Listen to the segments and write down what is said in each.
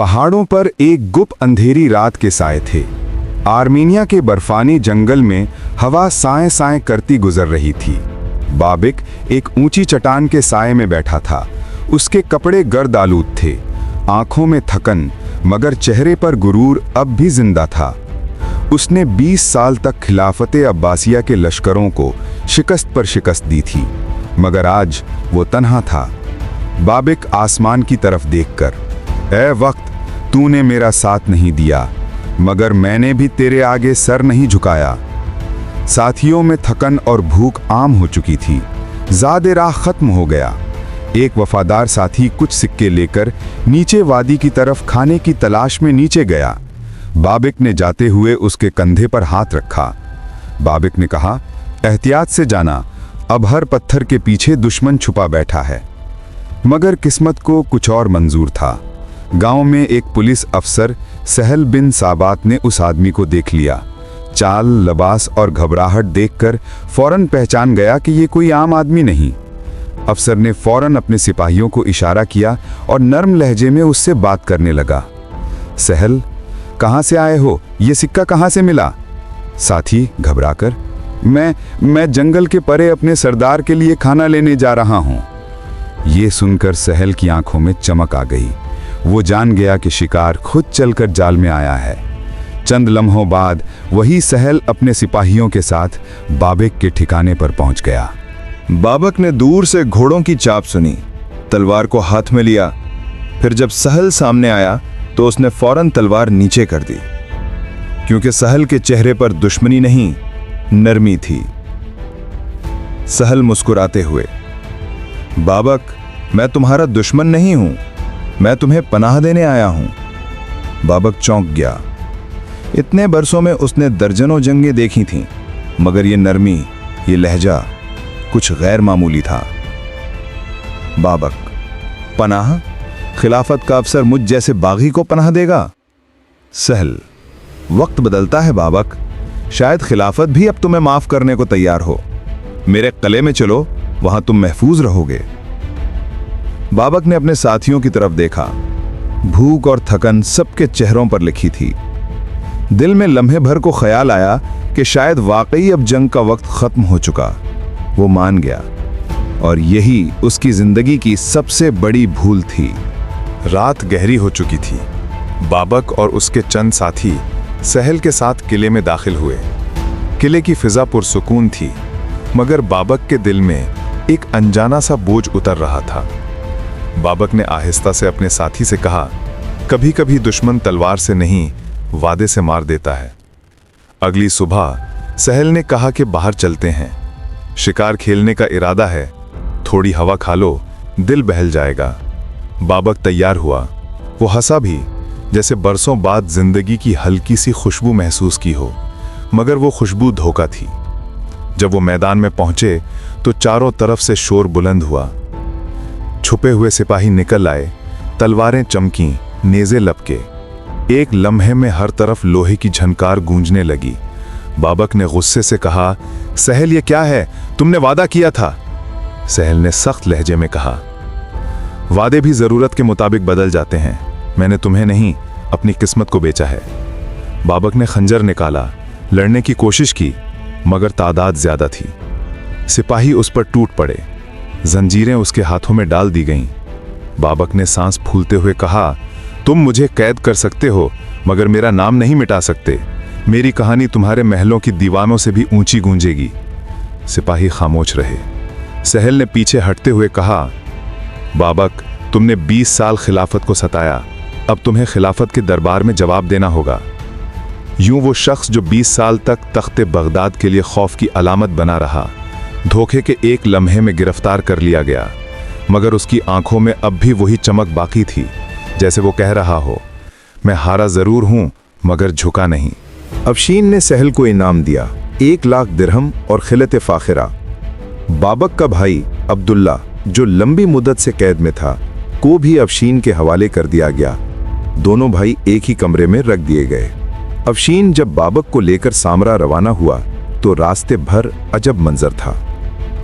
पहाड़ों पर एक गुप्त अंधेरी रात के साए थे। आर्मीनिया के बर्फानी जंगल में हवा साए साए करती गुजर रही थी। बाबिक एक ऊंची चट्टान के साए में बैठा था। उसके कपड़े गर्द आलूद थे, आंखों में थकन, मगर चेहरे पर गुरूर अब भी जिंदा था। उसने 20 साल तक खिलाफते अब्बासिया के लश्करों को शिकस्त पर शिकस्त दी थी, मगर आज वो तन्हा था। बाबिक आसमान की तरफ देखकर, ऐ वक्त, तूने मेरा साथ नहीं दिया, मगर मैंने भी तेरे आगे सर नहीं झुकाया। साथियों में थकन और भूख आम हो चुकी थी। ज़ादे राह खत्म हो गया। एक वफादार साथी कुछ सिक्के लेकर नीचे वादी की तरफ खाने की तलाश में नीचे गया। बाबिक ने जाते हुए उसके कंधे पर हाथ रखा। बाबिक ने कहा, एहतियात से जाना, अब हर पत्थर के पीछे दुश्मन छुपा बैठा है। मगर किस्मत को कुछ और मंजूर था। गांव में एक पुलिस अफसर सहल बिन साबात ने उस आदमी को देख लिया। चाल, लबास और घबराहट देखकर फौरन पहचान गया कि ये कोई आम आदमी नहीं। अफसर ने फौरन अपने सिपाहियों को इशारा किया और नर्म लहजे में उससे बात करने लगा। सहल, कहाँ से आए हो? ये सिक्का कहाँ से मिला? साथी घबराकर, मैं जंगल के परे अपने सरदार के लिए खाना लेने जा रहा हूँ। ये सुनकर सहल की आंखों में चमक आ गई। वो जान गया कि शिकार खुद चलकर जाल में आया है। चंद लम्हों बाद वही सहल अपने सिपाहियों के साथ बाबिक के ठिकाने पर पहुंच गया। बाबक ने दूर से घोड़ों की चाप सुनी, तलवार को हाथ में लिया। फिर जब सहल सामने आया तो उसने फौरन तलवार नीचे कर दी, क्योंकि सहल के चेहरे पर दुश्मनी नहीं, नरमी थी। सहल मुस्कुराते हुए, बाबक, मैं तुम्हारा दुश्मन नहीं हूं, मैं तुम्हें पनाह देने आया हूं। बाबक चौंक गया। इतने बरसों में उसने दर्जनों जंगें देखी थीं, मगर ये नरमी, ये लहजा कुछ गैर मामूली था। बाबक, पनाह? खिलाफत का अफसर मुझ जैसे बागी को पनाह देगा? सहल, वक्त बदलता है बाबक, शायद खिलाफत भी अब तुम्हें माफ करने को तैयार हो। मेरे किले में चलो, वहां तुम महफूज रहोगे। बाबक ने अपने साथियों की तरफ देखा। भूख और थकन सबके चेहरों पर लिखी थी। दिल में लम्हे भर को ख्याल आया कि शायद वाकई अब जंग का वक्त खत्म हो चुका। वो मान गया, और यही उसकी जिंदगी की सबसे बड़ी भूल थी। रात गहरी हो चुकी थी। बाबक और उसके चंद साथी सहल के साथ किले में दाखिल हुए। किले की फिजा पुरसुकून थी, मगर बाबक के दिल में एक अनजाना सा बोझ उतर रहा था। बाबक ने आहिस्ता से अपने साथी से कहा, कभी कभी दुश्मन तलवार से नहीं, वादे से मार देता है। अगली सुबह सहल ने कहा कि बाहर चलते हैं, शिकार खेलने का इरादा है, थोड़ी हवा खा लो, दिल बहल जाएगा। बाबक तैयार हुआ। वो हंसा भी, जैसे बरसों बाद जिंदगी की हल्की सी खुशबू महसूस की हो, मगर वो खुशबू धोखा थी। जब वो मैदान में पहुंचे तो चारों तरफ से शोर बुलंद हुआ। छुपे हुए सिपाही निकल आए, तलवारें चमकीं, नेज़े लपके। एक लम्हे में हर तरफ लोहे की झनकार गूंजने लगी। बाबक ने गुस्से से कहा, सहल, ये क्या है? तुमने वादा किया था। सहल ने सख्त लहजे में कहा, वादे भी जरूरत के मुताबिक बदल जाते हैं। मैंने तुम्हें नहीं, अपनी किस्मत को बेचा है। बाबक ने खंजर निकाला, लड़ने की कोशिश की, मगर तादाद ज्यादा थी। सिपाही उस पर टूट पड़े, जंजीरें उसके हाथों में डाल दी गईं। बाबक ने सांस फूलते हुए कहा, तुम मुझे कैद कर सकते हो, मगर मेरा नाम नहीं मिटा सकते। मेरी कहानी तुम्हारे महलों की दीवानों से भी ऊंची गूंजेगी। सिपाही खामोश रहे। सहल ने पीछे हटते हुए कहा, बाबक, तुमने 20 साल खिलाफत को सताया, अब तुम्हें खिलाफत के दरबार में जवाब देना होगा। यूं वो शख्स जो 20 साल तक तख्ते बगदाद के लिए खौफ की अलामत बना रहा, धोखे के एक लम्हे में गिरफ्तार कर लिया गया, मगर उसकी आंखों में अब भी वही चमक बाकी थी, जैसे वो कह रहा हो, मैं हारा जरूर हूं, मगर झुका नहीं। अफशीन ने सहल को इनाम दिया, 1 लाख दिरहम और खिलत फाखिरा। बाबक का भाई अब्दुल्ला, जो लंबी मुद्दत से कैद में था, को भी अफशीन के हवाले कर दिया गया। दोनों भाई एक ही कमरे में रख दिए गए। अफशीन जब बाबक को लेकर सामरा रवाना हुआ तो रास्ते भर अजब मंजर था।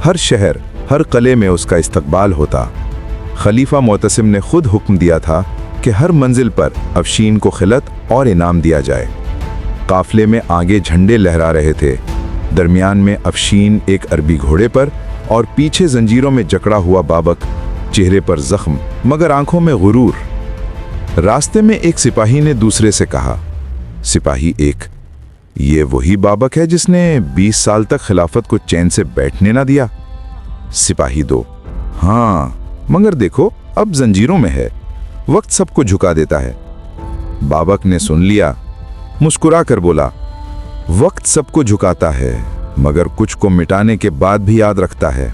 हर शहर, हर किले में उसका इस्तकबाल होता। खलीफा मोतसिम ने खुद हुक्म दिया था कि हर मंजिल पर अफशीन को खिलत और इनाम दिया जाए। काफले में आगे झंडे लहरा रहे थे, दरमियान में अफशीन एक अरबी घोड़े पर और पीछे जंजीरों में जकड़ा हुआ बाबक, चेहरे पर जख्म मगर आंखों में गुरूर। रास्ते में एक सिपाही ने दूसरे से कहा, सिपाही एक, ये वही बाबक है जिसने 20 साल तक खिलाफत को चैन से बैठने ना दिया? सिपाही दो, हाँ, मगर देखो अब जंजीरों में है, वक्त सबको झुका देता है। बाबक ने सुन लिया, मुस्कुरा कर बोला, वक्त सबको झुकाता है मगर कुछ को मिटाने के बाद भी याद रखता है।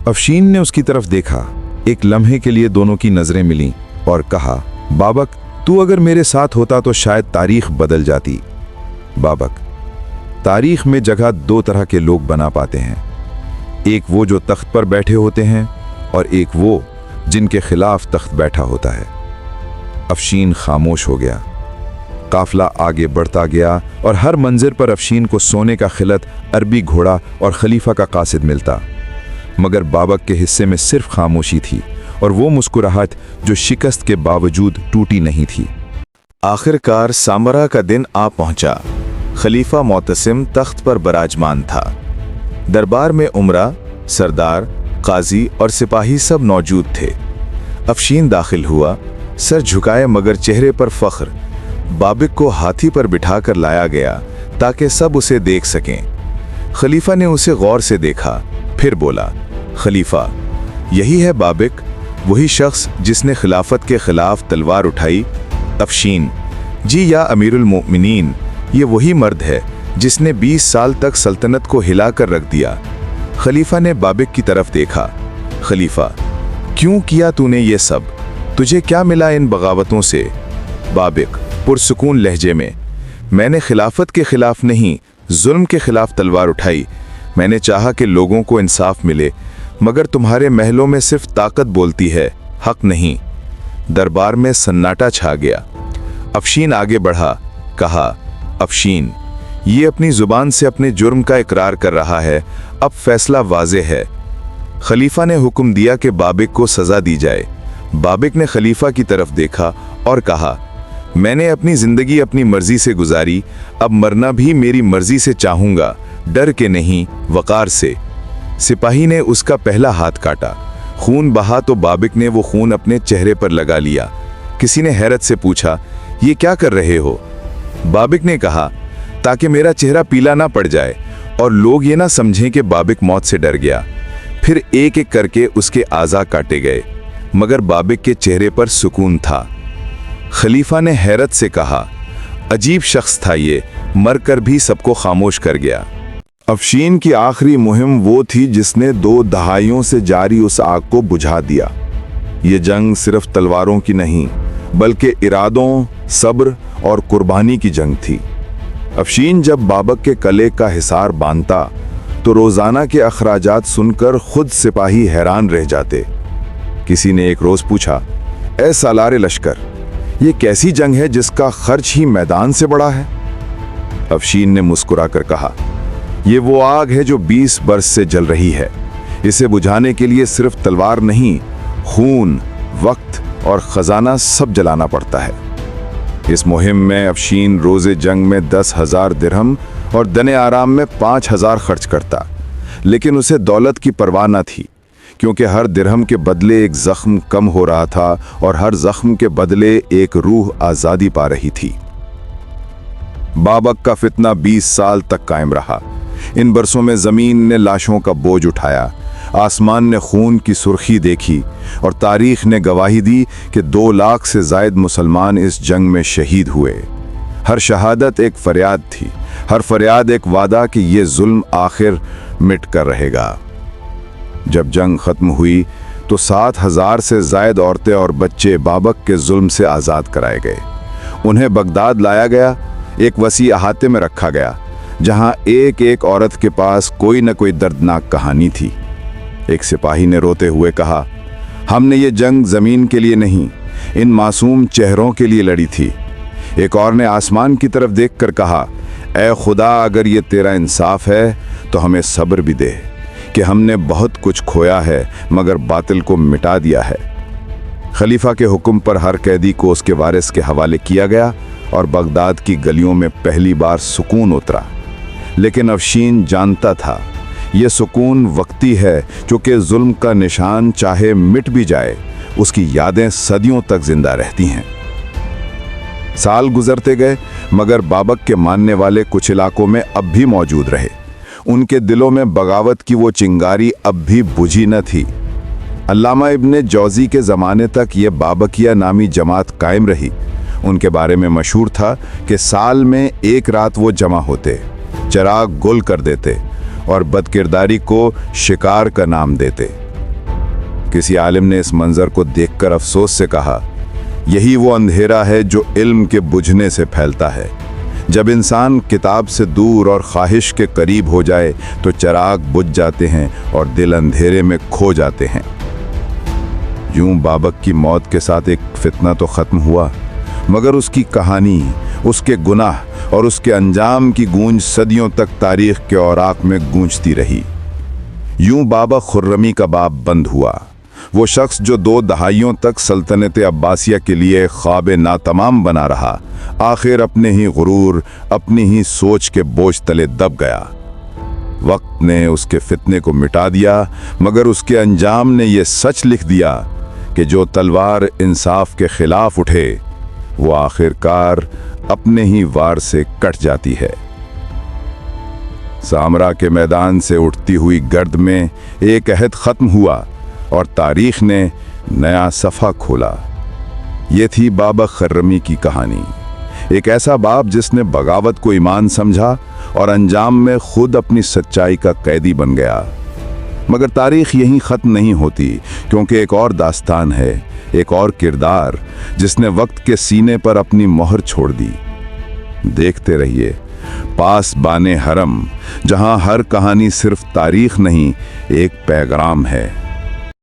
अफशीन ने उसकी तरफ देखा, एक लम्हे के लिए दोनों की नजरें मिलीं और कहा, बाबक, तू अगर मेरे साथ होता तो शायद तारीख बदल जाती। बाबक, तारीख में जगह दो तरह के लोग बना पाते हैं, एक वो जो तख्त पर बैठे होते हैं और एक वो जिनके खिलाफ तख्त बैठा होता है। अफशीन खामोश हो गया। काफला आगे बढ़ता गया और हर मंजिल पर अफशीन को सोने का खिलत, अरबी घोड़ा और खलीफा का कासिद मिलता, मगर बाबक के हिस्से में सिर्फ खामोशी थी और वो मुस्कुराहट जो शिकस्त के बावजूद टूटी नहीं थी। आखिरकार सामरा का दिन आ पहुंचा। खलीफा मोतसिम तख्त पर बराजमान था। दरबार में उमरा, सरदार, काजी और सिपाही सब मौजूद थे। अफशीन दाखिल हुआ, सर झुकाए मगर चेहरे पर फख्र। बाबिक को हाथी पर बिठाकर लाया गया ताकि सब उसे देख सकें। खलीफा ने उसे गौर से देखा, फिर बोला, खलीफा, यही है बाबिक, वही शख्स जिसने खिलाफत के खिलाफ तलवार उठाई? अफशीन, जी या अमीरुल मोमिनीन, ये वही मर्द है जिसने 20 साल तक सल्तनत को हिलाकर रख दिया। खलीफा ने बाबिक की तरफ देखा। खलीफा, क्यों किया तूने ये सब? तुझे क्या मिला इन बगावतों से? बाबिक पुरसुकून लहजे में, मैंने खिलाफत के खिलाफ नहीं, जुल्म के खिलाफ तलवार उठाई। मैंने चाहा कि लोगों को इंसाफ मिले, मगर तुम्हारे महलों में सिर्फ ताकत बोलती है, हक नहीं। दरबार में सन्नाटा छा गया। अफशीन आगे बढ़ा, कहा, अफशीन, ये अपनी जुबान से अपने जुर्म का इकरार कर रहा है, अब फैसला वाज़े है। खलीफा ने हुक्म दिया कि बाबिक को सजा दी जाए। बाबिक ने खलीफा की तरफ देखा और कहा, मैंने अपनी जिंदगी अपनी मर्जी से गुजारी, अब मरना भी मेरी मर्जी से चाहूंगा, डर के नहीं, वकार से। सिपाही ने उसका पहला हाथ काटा। खून बहा तो बाबिक ने वो खून अपने चेहरे पर लगा लिया। किसी ने हैरत से पूछा, ये क्या कर रहे हो? बाबिक ने कहा, ताकि मेरा चेहरा पीला ना पड़ जाए और लोग ये ना समझें कि बाबिक मौत से डर गया। फिर एक एक करके उसके आज़ा काटे गए, मगर बाबिक के चेहरे पर सुकून था। खलीफा ने हैरत से कहा, अजीब शख्स था ये, मरकर भी सबको खामोश कर गया। अफशीन की आखिरी मुहिम वो थी जिसने 2 दहाइयों से जारी उस आग को बुझा दिया। ये जंग सिर्फ तलवारों की नहीं, बल्कि इरादों, सब्र और कुर्बानी की जंग थी। अफशीन जब बाबक के कले का हिसार बांधता तो रोजाना के अखराजात सुनकर खुद सिपाही हैरान रह जाते। किसी ने एक रोज पूछा, ए सालारे लश्कर, ये कैसी जंग है जिसका खर्च ही मैदान से बड़ा है? अफशीन ने मुस्कुराकर कहा, ये वो आग है जो 20 बरस से जल रही है। इसे बुझाने के लिए सिर्फ तलवार नहीं, खून, वक्त और खजाना सब जलाना पड़ता है। इस मुहिम में अफशीन रोजे जंग में 10,000 दिरहम और दने आराम में 5,000 खर्च करता, लेकिन उसे दौलत की परवाह न थी, क्योंकि हर दिरहम के बदले एक जख्म कम हो रहा था और हर जख्म के बदले एक रूह आज़ादी पा रही थी। बाबक का फितना 20 साल तक कायम रहा। इन बरसों में जमीन ने लाशों का बोझ उठाया, आसमान ने खून की सुर्खी देखी और तारीख ने गवाही दी कि 2 लाख से जायद मुसलमान इस जंग में शहीद हुए। हर शहादत एक फरियाद थी, हर फरियाद एक वादा कि ये जुल्म आखिर मिट कर रहेगा। जब जंग खत्म हुई तो 7,000 से जायद औरतें और बच्चे बाबक के जुल्म से आज़ाद कराए गए। उन्हें बगदाद लाया गया, एक वसी अहाते में रखा गया, जहां एक एक औरत के पास कोई न कोई दर्दनाक कहानी थी। एक सिपाही ने रोते हुए कहा, हमने ये जंग जमीन के लिए नहीं, इन मासूम चेहरों के लिए लड़ी थी। एक और ने आसमान की तरफ देखकर कहा, ऐ खुदा, अगर ये तेरा इंसाफ है तो हमें सब्र भी दे कि हमने बहुत कुछ खोया है मगर बातिल को मिटा दिया है। खलीफा के हुक्म पर हर कैदी को उसके वारिस के हवाले किया गया और बगदाद की गलियों में पहली बार सुकून उतरा। लेकिन अफशीन जानता था यह सुकून वक्ती है, क्योंकि जुल्म का निशान चाहे मिट भी जाए उसकी यादें सदियों तक जिंदा रहती हैं। साल गुजरते गए मगर बाबक के मानने वाले कुछ इलाकों में अब भी मौजूद रहे। उनके दिलों में बगावत की वो चिंगारी अब भी बुझी न थी। अल्लामा इब्ने जौज़ी के ज़माने तक ये बाबकिया नामी जमात कायम रही। उनके बारे में मशहूर था कि साल में एक रात वो जमा होते, चिराग गुल कर देते और बदकिरदारी को शिकार का नाम देते। किसी आलिम ने इस मंजर को देखकर अफसोस से कहा, यही वो अंधेरा है जो इल्म के बुझने से फैलता है। जब इंसान किताब से दूर और ख्वाहिश के करीब हो जाए तो चिराग बुझ जाते हैं और दिल अंधेरे में खो जाते हैं। यूं बाबक की मौत के साथ एक फितना तो ख़त्म हुआ, मगर उसकी कहानी, उसके गुनाह और उसके अंजाम की गूंज सदियों तक तारीख के औराक में गूंजती रही। यूं बाबक खुर्रमी का बाब बंद हुआ। वो शख्स जो 2 दहाइयों तक सल्तनत अब्बासिया के लिए ख्वाब नातमाम बना रहा, आखिर अपने ही गुरूर, अपनी ही सोच के बोझ तले दब गया। वक्त ने उसके फितने को मिटा दिया, मगर उसके अंजाम ने यह सच लिख दिया कि जो तलवार इंसाफ के खिलाफ उठे वो आखिरकार अपने ही वार से कट जाती है। सामरा के मैदान से उठती हुई गर्द में एक अहद खत्म हुआ और तारीख ने नया सफ़ा खोला। ये थी बाबक खर्रमी की कहानी। एक ऐसा बाप जिसने बगावत को ईमान समझा और अंजाम में खुद अपनी सच्चाई का कैदी बन गया। मगर तारीख यहीं ख़त्म नहीं होती, क्योंकि एक और दास्तान है, एक और किरदार जिसने वक्त के सीने पर अपनी मोहर छोड़ दी। देखते रहिए पास बाने हरम, जहां हर कहानी सिर्फ तारीख नहीं, एक पैगाम है।